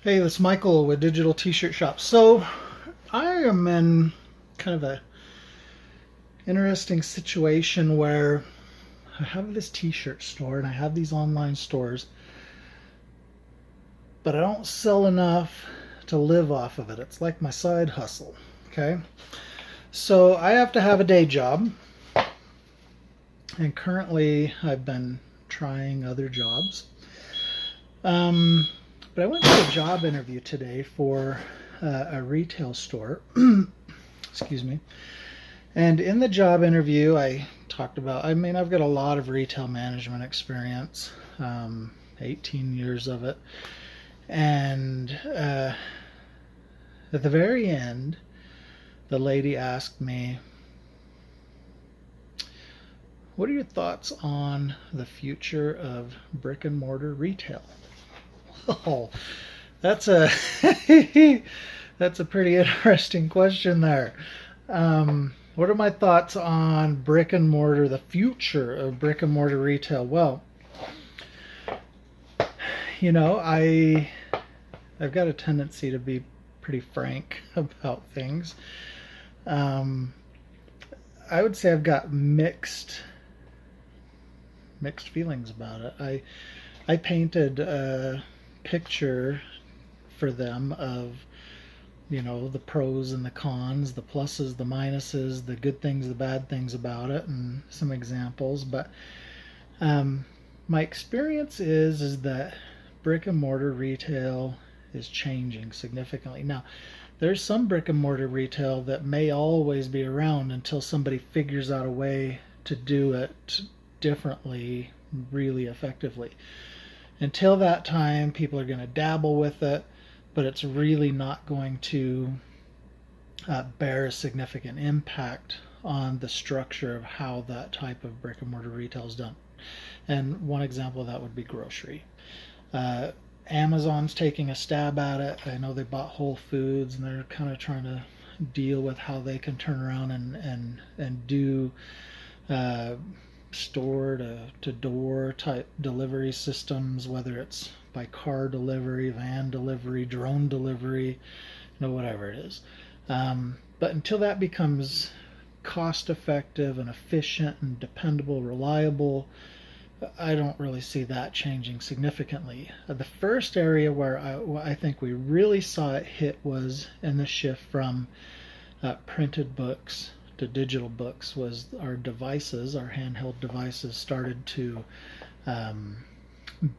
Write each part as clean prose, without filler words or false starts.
Hey, this is Michael with Digital T-Shirt Shop. So I am in kind of a interesting situation where I have this T-shirt store and I have these online stores, but I don't sell enough to live off of it. It's like my side hustle. Okay, so I have to have a day job, and currently I've been trying other jobs. Um, but I went to a job interview today for a retail store. Excuse me. And in the job interview, I talked about, I've got a lot of retail management experience, 18 years of it. And at the very end, the lady asked me, what are your thoughts on the future of brick and mortar retail? Oh, that's a that's a pretty interesting question there. What are my thoughts on brick and mortar, the future of brick and mortar retail? Well, I've got a tendency to be pretty frank about things. Um, I would say I've got mixed feelings about it. I painted a picture for them of the pros and the cons, the pluses, the minuses, the good things, the bad things about it, and some examples. But um, my experience is that brick and mortar retail is changing significantly. Now, there's some brick and mortar retail that may always be around until somebody figures out a way to do it differently, really effectively. Until that time, people are going to dabble with it, but it's really not going to bear a significant impact on the structure of how that type of brick and mortar retail is done. And one example of that would be grocery. Uh, Amazon's taking a stab at it. I know they bought Whole Foods, and they're kind of trying to deal with how they can turn around and do uh, store to door type delivery systems, whether it's by car delivery, van delivery, drone delivery, whatever it is. But until that becomes cost effective and efficient and dependable, reliable, I don't really see that changing significantly. The first area where I think we really saw it hit was in the shift from printed books to digital books, was our devices, our handheld devices started to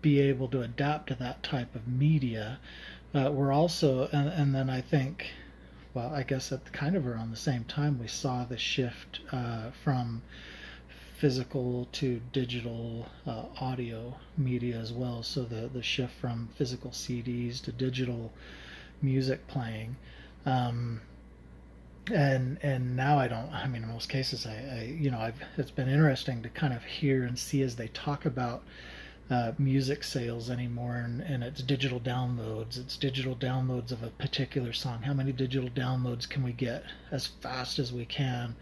be able to adapt to that type of media. We're also, and then I think, well, I guess at kind of around the same time, we saw the shift from physical to digital audio media as well. So the shift from physical CDs to digital music playing. And now I don't. I mean, in most cases, it's been interesting to kind of hear and see as they talk about music sales anymore, and it's digital downloads. It's digital downloads of a particular song. How many digital downloads can we get as fast as we can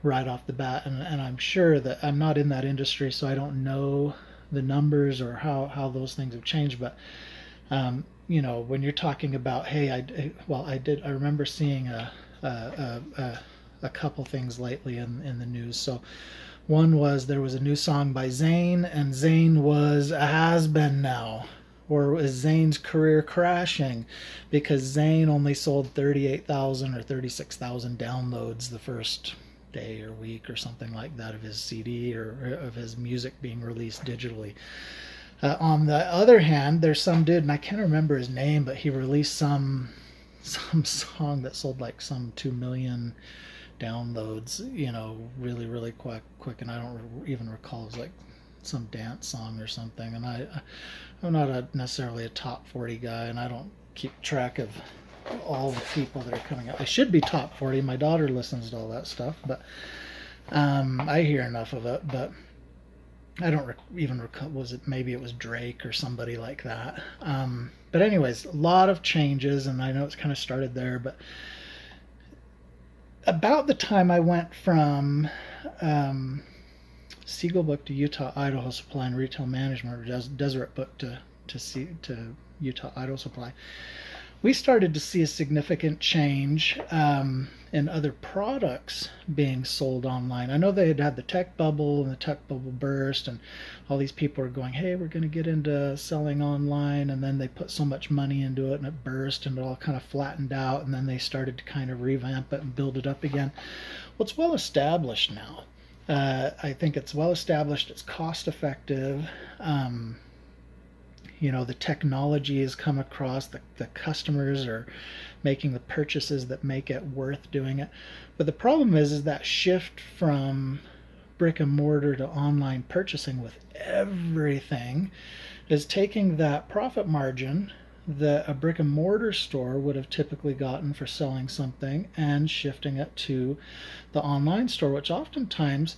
right off the bat? And I'm sure that I'm not in that industry, so I don't know the numbers or how those things have changed. But when you're talking about, hey, I remember seeing a couple things lately in the news. So one was there was a new song by Zayn, and Zayn was a has-been now. Or is Zayn's career crashing because Zayn only sold 38,000 or 36,000 downloads the first day or week or something like that of his CD or of his music being released digitally. On the other hand, there's some dude, and I can't remember his name, but he released some song that sold like some 2 million downloads, really quick, and I don't even recall. It was like some dance song or something. And I'm not necessarily a top 40 guy, and I don't keep track of all the people that are coming out. I should be top 40. My daughter listens to all that stuff, but I hear enough of it. But I don't even recall. Maybe it was Drake or somebody like that. But anyways, a lot of changes, and I know it's kind of started there. But about the time I went from Siegel Book to Utah Idaho Supply and Retail Management, or Deseret Book to Utah Auto Supply, we started to see a significant change in other products being sold online. I know they had had the tech bubble and the tech bubble burst, and all these people are going, hey, we're going to get into selling online. And then they put so much money into it and it burst and it all kind of flattened out. And then they started to kind of revamp it and build it up again. Well, it's well established now. I think it's well established, it's cost effective. The technology has come across, the customers are making the purchases that make it worth doing it. But the problem is that shift from brick and mortar to online purchasing with everything is taking that profit margin that a brick and mortar store would have typically gotten for selling something and shifting it to the online store, which oftentimes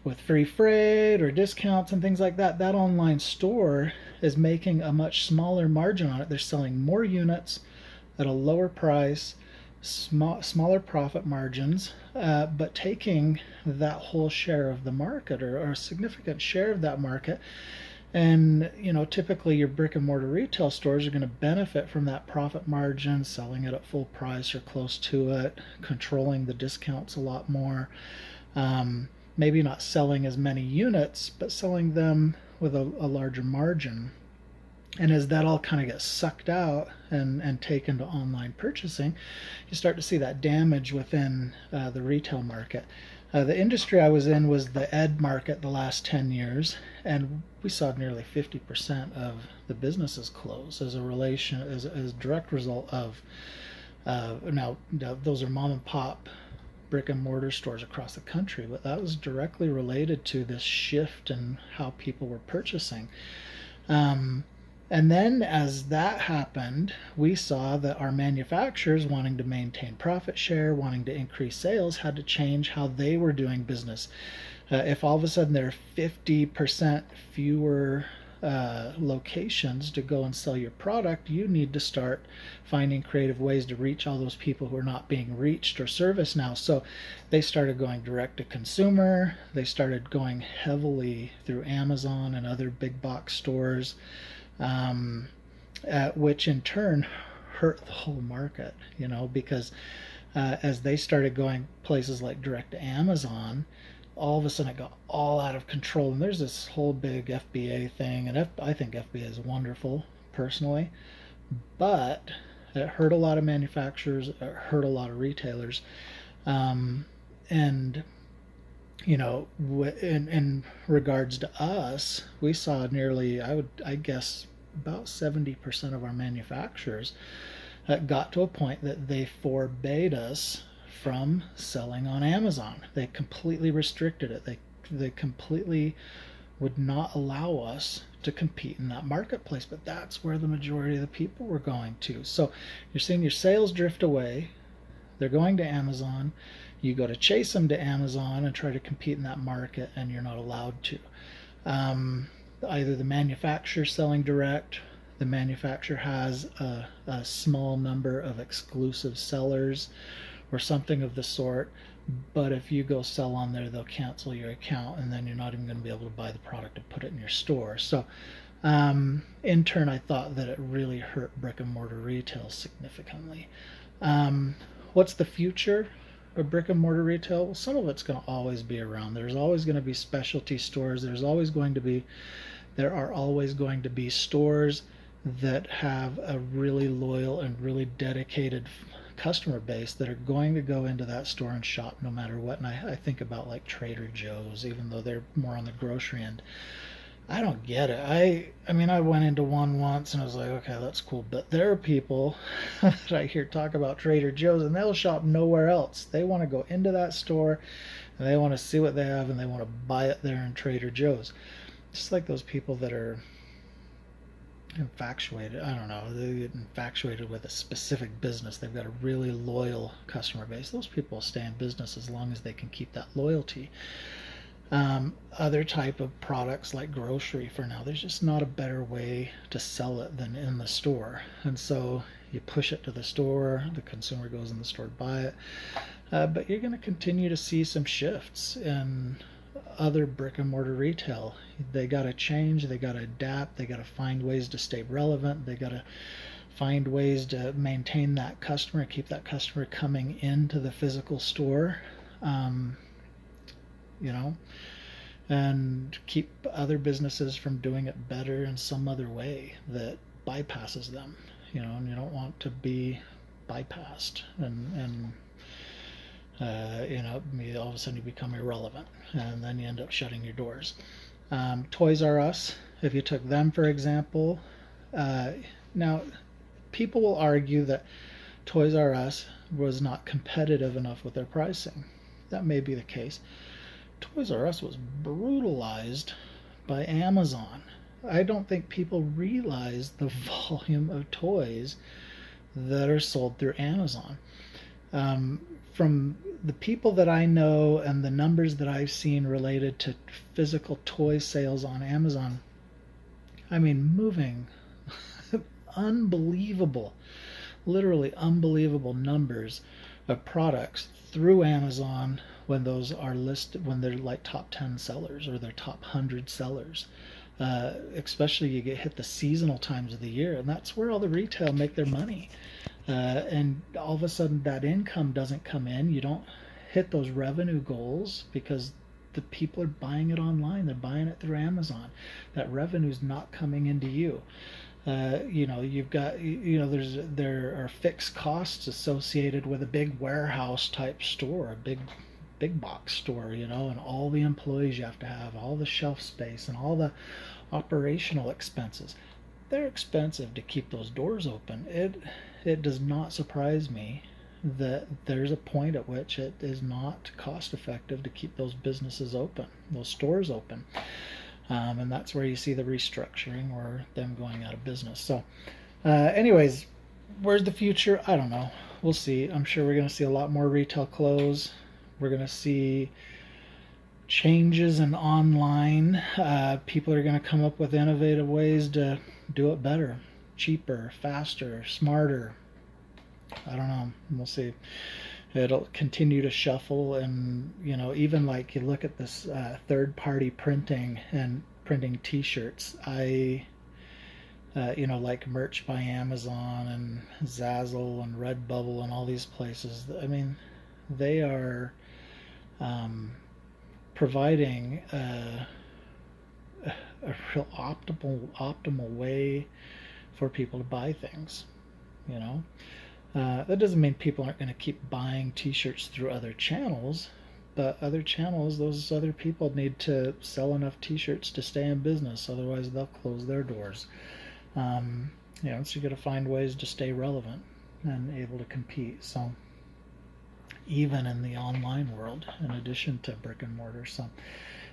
with free freight or discounts and things like that, that online store is making a much smaller margin on it. They're selling more units at a lower price, smaller profit margins, but taking that whole share of the market, or a significant share of that market. And typically your brick and mortar retail stores are going to benefit from that profit margin, selling it at full price or close to it, controlling the discounts a lot more. Maybe not selling as many units, but selling them with a larger margin. And as that all kind of gets sucked out and taken to online purchasing, you start to see that damage within the retail market. The industry I was in was the ed market the last 10 years, and we saw nearly 50% of the businesses close as a direct result of now those are mom and pop brick and mortar stores across the country, but that was directly related to this shift in how people were purchasing. And then as that happened, we saw that our manufacturers, wanting to maintain profit share, wanting to increase sales, had to change how they were doing business. If all of a sudden there are 50% fewer locations to go and sell your product, you need to start finding creative ways to reach all those people who are not being reached or serviced now. So they started going direct to consumer. They started going heavily through Amazon and other big box stores, which in turn hurt the whole market, because as they started going places like direct to Amazon, all of a sudden it got all out of control. And there's this whole big FBA thing, and I think FBA is wonderful personally, but it hurt a lot of manufacturers, it hurt a lot of retailers. And in regards to us, we saw nearly, I guess about 70% of our manufacturers got to a point that they forbade us from selling on Amazon. They completely restricted it. They completely would not allow us to compete in that marketplace. But that's where the majority of the people were going to. So you're seeing your sales drift away. They're going to Amazon. You go to chase them to Amazon and try to compete in that market, and you're not allowed to. Either the manufacturer selling direct, the manufacturer has a small number of exclusive sellers or something of the sort, but if you go sell on there, they'll cancel your account, and then you're not even going to be able to buy the product and put it in your store. So in turn, I thought that it really hurt brick and mortar retail significantly. What's the future of brick and mortar retail? Well, some of it's going to always be around. There's always going to be specialty stores. There are always going to be stores that have a really loyal and really dedicated customer base that are going to go into that store and shop no matter what. And I think about like Trader Joe's, even though they're more on the grocery end. I don't get it. I mean, I went into one once and I was like, okay, that's cool. But there are people that I hear talk about Trader Joe's and they'll shop nowhere else. They want to go into that store and they want to see what they have and they want to buy it there in Trader Joe's. Just like those people that are infatuated, I don't know, they get infatuated with a specific business. They've got a really loyal customer base. Those people stay in business as long as they can keep that loyalty. Other type of products like grocery, for now, there's just not a better way to sell it than in the store. And so you push it to the store, the consumer goes in the store to buy it. But you're going to continue to see some shifts in other brick and mortar retail. They got to change, they got to adapt, they got to find ways to stay relevant, they got to find ways to maintain that customer, keep that customer coming into the physical store, um, you know, and keep other businesses from doing it better in some other way that bypasses them, and you don't want to be bypassed and all of a sudden you become irrelevant and then you end up shutting your doors. Toys R Us, if you took them for example, now people will argue that Toys R Us was not competitive enough with their pricing. That may be the case. Toys R Us was brutalized by Amazon. I don't think people realize the volume of toys that are sold through Amazon. From the people that I know and the numbers that I've seen related to physical toy sales on Amazon, I mean, moving unbelievable, literally unbelievable numbers of products through Amazon when those are listed, when they're like top 10 sellers or they're top 100 sellers. Especially you hit the seasonal times of the year, and that's where all the retail make their money. And all of a sudden that income doesn't come in. You don't hit those revenue goals because the people are buying it online. They're buying it through Amazon. That revenue is not coming into you. You've got, there are fixed costs associated with a big warehouse type store, a big box store, and all the employees you have to have, all the shelf space and all the operational expenses. They're expensive to keep those doors open. It does not surprise me that there's a point at which it is not cost effective to keep those businesses open, those stores open. And that's where you see the restructuring or them going out of business. So anyways, where's the future? I don't know. We'll see. I'm sure we're going to see a lot more retail close. We're going to see changes in online. People are going to come up with innovative ways to do it better, cheaper, faster, smarter. I don't know. We'll see. It'll continue to shuffle, and even like you look at this third-party printing and printing T-shirts. Like Merch by Amazon and Zazzle and Redbubble and all these places. I mean, they are providing a real optimal way for people to buy things. That doesn't mean people aren't going to keep buying T-shirts through other channels, but other channels, those other people need to sell enough T-shirts to stay in business. Otherwise, they'll close their doors. So you got to find ways to stay relevant and able to compete. So even in the online world, in addition to brick and mortar. So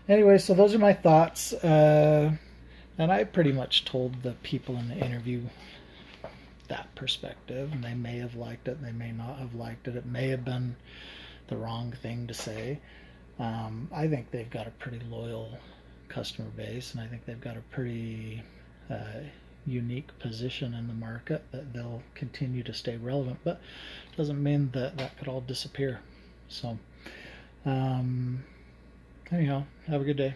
anyway, so those are my thoughts. And I pretty much told the people in the interview that perspective, and they may have liked it, they may not have liked it. It may have been the wrong thing to say. I think they've got a pretty loyal customer base, and I think they've got a pretty unique position in the market that they'll continue to stay relevant, but it doesn't mean that that could all disappear. So anyhow, have a good day.